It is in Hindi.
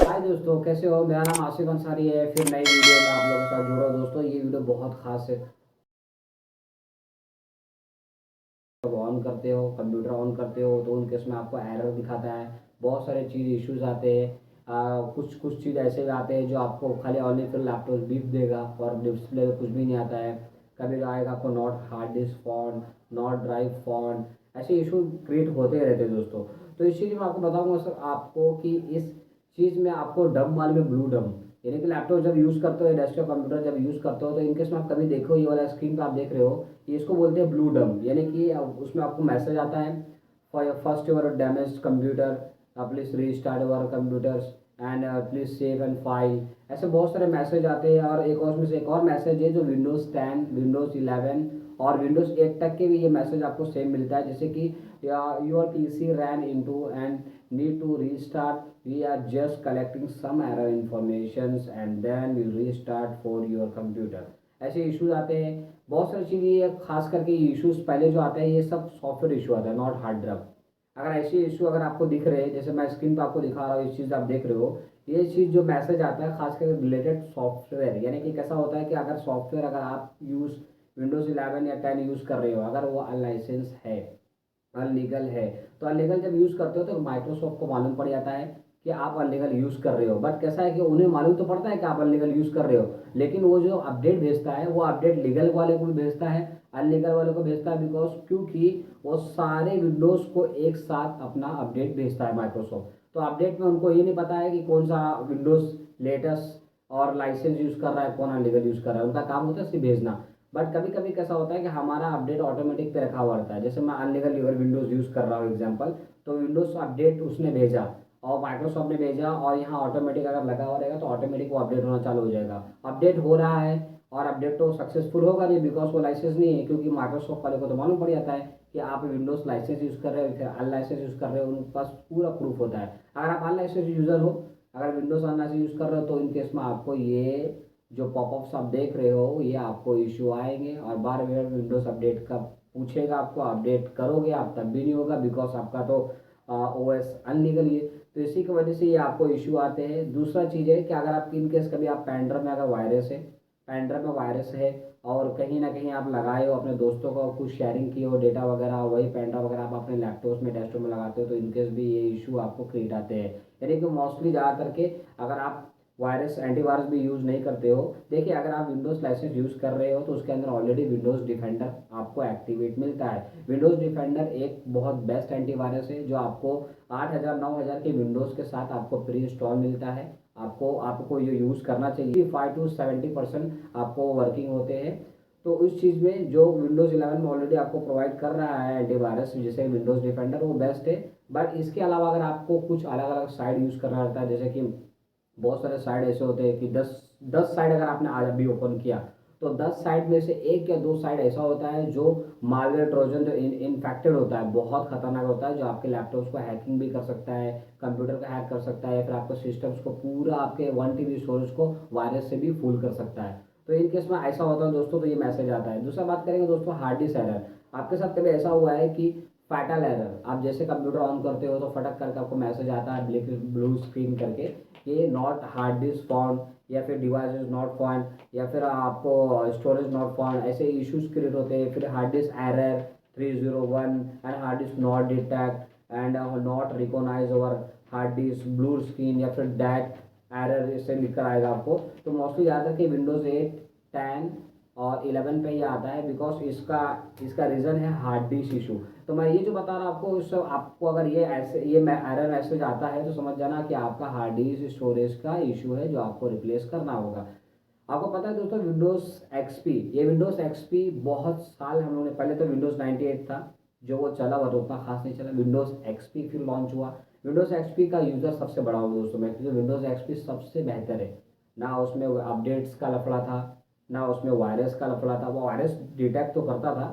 हाय दोस्तों, कैसे हो? मेरा नाम आसिफ अंसारी है। फिर नई वीडियो में आप लोगों के साथ जुड़ रहा हूँ। दोस्तों, ये वीडियो बहुत खास है। जब ऑन करते हो, कंप्यूटर ऑन करते हो, तो उनके इसमें आपको एरर दिखाता है। बहुत सारे चीज़ इश्यूज आते हैं। कुछ कुछ चीज़ ऐसे भी आते हैं जो आपको खाली ऑनली फिर लैपटॉप बीप देगा और डिस्प्ले में कुछ भी नहीं आता है। कभी आएगा आपको not hard disk font, not drive font, ऐसे इशू क्रिएट होते रहते हैं दोस्तों। तो इस चीज़ में आपको बताऊंगा सर आपको कि इस चीज़ में आपको डम मालूम है, ब्लू डम। यानी कि लैपटॉप जब यूज़ करते हो, डेस्कटॉप कंप्यूटर जब यूज़ करते हो, तो इनकेस में आप कभी देखो, ये वाला स्क्रीन पे आप देख रहे हो, ये इसको बोलते हैं ब्लू डम। यानी कि उसमें आपको मैसेज आता है, for your first your damage computer, please restart your computers and please save and file. ऐसे बहुत सारे मैसेज आते हैं। और एक और उसमें से एक और मैसेज है जो विंडोज़ 10, विंडोज़ 11 और विंडोज़ 8 तक के भी ये मैसेज आपको सेम मिलता है, जैसे कि your PC ran into and need to restart, we are just collecting some error information and then we restart for your computer. ऐसे इश्यूज आते हैं। बहुत सारी चीज़ें, ये खास करके इश्यूज पहले जो आते हैं ये सब सॉफ्टवेयर इशू आता है, नॉट हार्ड ड्राइव। अगर ऐसे इशू अगर आपको दिख रहे हैं, जैसे मैं स्क्रीन पर आपको दिखा रहा हूँ, इस चीज़ आप देख रहे हो, ये चीज़ जो मैसेज आता है खास करके रिलेटेड सॉफ्टवेयर। यानी कि कैसा होता है कि अगर सॉफ्टवेयर अगर आप यूज़ विंडोज़ 11 या 10 यूज़ कर रहे हो, अगर वो अनलाइसेंस है, अनलीगल है, तो अनलीगल जब यूज़ करते हो तो माइक्रोसॉफ्ट को मालूम पड़ जाता है कि आप अनलीगल यूज़ कर रहे हो। बट कैसा है कि उन्हें मालूम तो पड़ता है कि आप अनलीगल यूज़ कर रहे हो, लेकिन वो जो अपडेट भेजता है वो अपडेट लीगल वाले को भी भेजता है, अनलीगल वाले को भेजता है। बिकॉज क्योंकि वो सारे विंडोज़ को एक साथ अपना अपडेट भेजता है माइक्रोसॉफ्ट। तो अपडेट में उनको ये नहीं पता है कि कौन सा विंडोज़ लेटेस्ट और लाइसेंस यूज़ कर रहा है, कौन अनलीगल यूज़ कर रहा है। उनका काम होता है सिर्फ भेजना। बट कभी कभी कैसा होता है कि हमारा अपडेट ऑटोमेटिक पे रखा हुआ रहता है। जैसे मैं अनलीगल लीवर विंडोज़ यूज़ कर रहा हूँ एग्जांपल, तो विंडोज़ अपडेट उसने भेजा और माइक्रोसॉफ्ट ने भेजा, और यहाँ ऑटोमेटिक अगर लगा हुआ रहेगा तो ऑटोमेटिक वो अपडेट होना चालू हो जाएगा। अपडेट हो रहा है और अपडेट तो सक्सेसफुल होगा नहीं, बिकॉज वो लाइसेंस नहीं है। क्योंकि माइक्रोसॉफ्ट वाले को तो मालूम पड़ जाता है कि आप विंडोज़ लाइसेंस यूज़ कर रहे हो, फिर अनलाइसेंस यूज़ कर रहे हो, उनके पास पूरा प्रूफ होता है। अगर आप अनलाइसेंस यूज़र हो, अगर विंडोज़ अनलाइसेंस यूज़ कर रहे हो, तो इन केस में आपको ये जो पॉपअप्स आप देख रहे हो, ये आपको इश्यू आएंगे और बार बार विंडोज़ अपडेट का पूछेगा आपको। अपडेट करोगे आप तब भी नहीं होगा, बिकॉज आपका तो ओएस अनलीगल है। तो इसी की वजह से ये आपको इश्यू आते हैं। दूसरा चीज़ है कि अगर आप इन केस कभी आप पेन ड्राइव में अगर वायरस है, पेन ड्राइव में वायरस है और कहीं ना कहीं आप लगाए हो, अपने दोस्तों को कुछ शेयरिंग की हो डेटा वगैरह, वही पेन ड्राइव वगैरह आप अपने लैपटॉप में डेस्कटॉप में लगाते हो, तो इनकेस भी ये इशू आपको क्रिएट आते हैं। यानी कि मोस्टली ज़्यादातर के अगर आप वायरस एंटीवायरस भी यूज़ नहीं करते हो, देखिए अगर आप विंडोज़ लाइसेंस यूज़ कर रहे हो तो उसके अंदर ऑलरेडी विंडोज़ डिफेंडर आपको एक्टिवेट मिलता है। विंडोज़ डिफेंडर एक बहुत बेस्ट एंटीवायरस है जो आपको 8,000 9,000 के विंडोज़ के साथ आपको प्री इंस्टॉल मिलता है। आपको आपको ये यूज़ करना चाहिए। 5 to 70% आपको वर्किंग होते हैं। तो उस चीज़ में जो विंडोज़ 11 में ऑलरेडी आपको प्रोवाइड कर रहा है एंटीवायरस, जैसे विंडोज़ डिफेंडर, वो बेस्ट है। बट इसके अलावा अगर आपको कुछ अलग अलग साइट यूज़ करना रहता है, जैसे कि बहुत सारे साइट ऐसे होते हैं कि 10 साइट अगर आपने आज अभी ओपन किया, तो 10 साइट में से एक या दो साइट ऐसा होता है जो मालवेयर ट्रोजन, जो इन्फेक्टेड होता है, बहुत खतरनाक होता है, जो आपके लैपटॉप्स को हैकिंग भी कर सकता है, कंप्यूटर को हैक कर सकता है, फिर आपको सिस्टम्स को पूरा आपके 1 TB स्टोरेज को वायरस से भी फुल कर सकता है। तो इन केस में ऐसा होता है दोस्तों, तो ये मैसेज आता है। दूसरा बात करेंगे दोस्तों, हार्ड डिस्क एरर। आपके साथ कभी ऐसा हुआ है कि फैटल एरर, आप जैसे कंप्यूटर ऑन करते हो तो फटक करके आपको मैसेज आता है ब्लू स्क्रीन करके, ये नॉट हार्ड डिस्क फाउंड, या फिर डिवाइस इज नॉट फाउंड, या फिर आपको स्टोरेज नॉट फाउंड, ऐसे इश्यूज क्रिएट होते हैं। फिर hard disk error 301 and hard disk not detect and not recognise over hard disk blue screen, या फिर डैट एरर इससे लिखकर आएगा आपको। तो मोस्टली ज़्यादातर कि विंडोज़ 8, 10 और 11 पे ही आता है, बिकॉज इसका इसका रीज़न है हार्ड डिस्क इशू। तो मैं ये जो बता रहा हूँ आपको, इससे आपको अगर ये ऐसे ये एरर मैसेज आता है तो समझ जाना कि आपका हार्ड डिस्क स्टोरेज का इशू है जो आपको रिप्लेस करना होगा। आपको पता है दोस्तों, विंडोज़ एक्सपी, ये विंडोज़ एक्सपी बहुत साल हम लोगों ने, पहले तो विंडोज़ 98 था जो वो चला हुआ तो उतना खास नहीं चला। विंडोज़ एक्सपी फिर लॉन्च हुआ। विंडोज़ एक्सपी का यूज़र सबसे बड़ा हूँ दोस्तों मैं, क्योंकि विंडोज़ एक्सपी सबसे बेहतर है। ना उसमें अपडेट्स का लफड़ा था, ना उसमें वायरस का लफड़ा था। वो वायरस डिटेक्ट तो करता था,